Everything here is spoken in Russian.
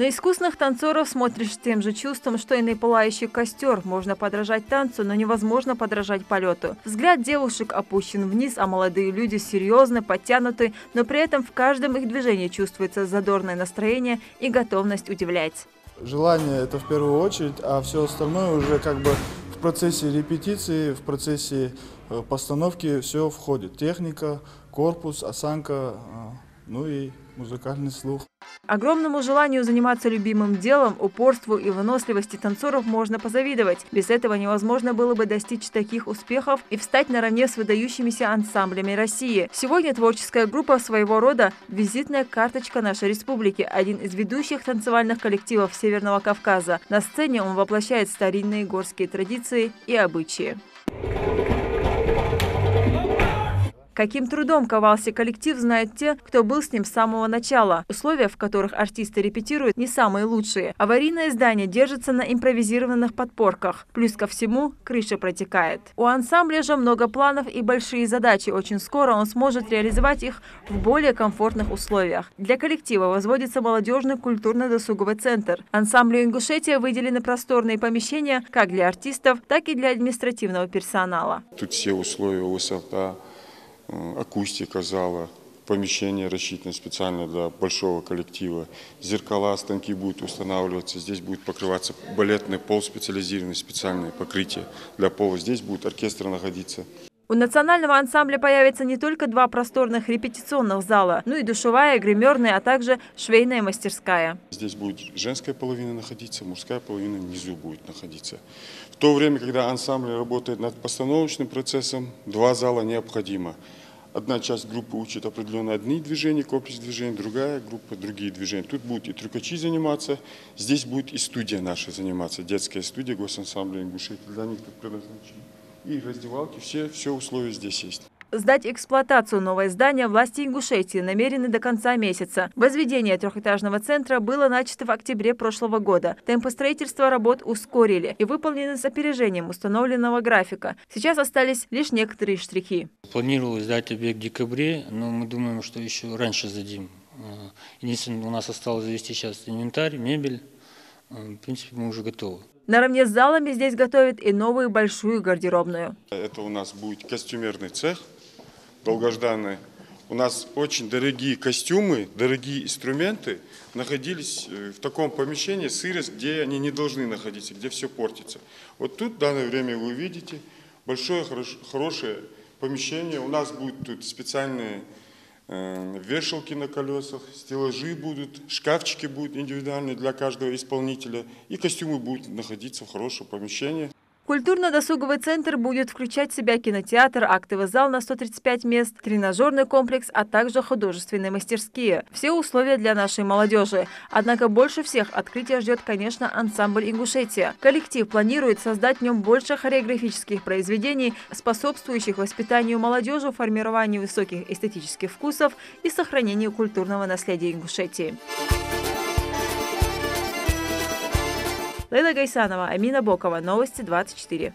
На искусных танцоров смотришь с тем же чувством, что и на пылающий костер. Можно подражать танцу, но невозможно подражать полету. Взгляд девушек опущен вниз, а молодые люди серьезно, подтянуты, но при этом в каждом их движении чувствуется задорное настроение и готовность удивлять. Желание – это в первую очередь, а все остальное уже как бы в процессе репетиции, в процессе постановки все входит. Техника, корпус, осанка, ну и музыкальный слух. Огромному желанию заниматься любимым делом, упорству и выносливости танцоров можно позавидовать. Без этого невозможно было бы достичь таких успехов и встать наравне с выдающимися ансамблями России. Сегодня творческая группа своего рода – визитная карточка нашей республики, один из ведущих танцевальных коллективов Северного Кавказа. На сцене он воплощает старинные горские традиции и обычаи. Каким трудом ковался коллектив, знают те, кто был с ним с самого начала. Условия, в которых артисты репетируют, не самые лучшие. Аварийное здание держится на импровизированных подпорках. Плюс ко всему, крыша протекает. У ансамбля же много планов и большие задачи. Очень скоро он сможет реализовать их в более комфортных условиях. Для коллектива возводится молодежный культурно-досуговый центр. Ансамблю «Ингушетия» выделены просторные помещения как для артистов, так и для административного персонала. Тут все условия, высота, акустика зала, помещение рассчитано специально для большого коллектива. Зеркала, станки будут устанавливаться. Здесь будет покрываться балетный пол, специализированное специальное покрытие для пола. Здесь будет оркестр находиться. У национального ансамбля появится не только 2 просторных репетиционных зала, но и душевая, гримерная, а также швейная мастерская. Здесь будет женская половина находиться, мужская половина внизу будет находиться. В то время, когда ансамбль работает над постановочным процессом, 2 зала необходимо. Одна часть группы учит определенно одни движения, комплекс движений, другая группа другие движения. Тут будут и трюкачи заниматься, здесь будет и студия наша заниматься, детская студия госансамбля «Ингушетия», для них тут предназначено. И раздевалки, все условия здесь есть. Сдать эксплуатацию новое здание власти Ингушетии намерены до конца месяца. Возведение трехэтажного центра было начато в октябре прошлого года. Темпы строительства работ ускорили и выполнены с опережением установленного графика. Сейчас остались лишь некоторые штрихи. Планировалось сдать объект в декабре, но мы думаем, что еще раньше сдадим. Единственное, у нас осталось завести сейчас инвентарь, мебель. В принципе, мы уже готовы. Наравне с залами здесь готовят и новую большую гардеробную. Это у нас будет костюмерный цех, долгожданный. У нас очень дорогие костюмы, дорогие инструменты находились в таком помещении, сырость, где они не должны находиться, где все портится. Вот тут в данное время вы увидите большое, хорошее помещение. У нас будут тут специальные вешалки на колесах, стеллажи будут, шкафчики будут индивидуальные для каждого исполнителя, и костюмы будут находиться в хорошем помещении. Культурно-досуговый центр будет включать в себя кинотеатр, актовый зал на 135 мест, тренажерный комплекс, а также художественные мастерские. Все условия для нашей молодежи. Однако больше всех открытия ждет, конечно, ансамбль «Ингушетия». Коллектив планирует создать в нем больше хореографических произведений, способствующих воспитанию молодежи, формированию высоких эстетических вкусов и сохранению культурного наследия Ингушетии. Лейла Гайсанова, Амина Бокова. Новости 24.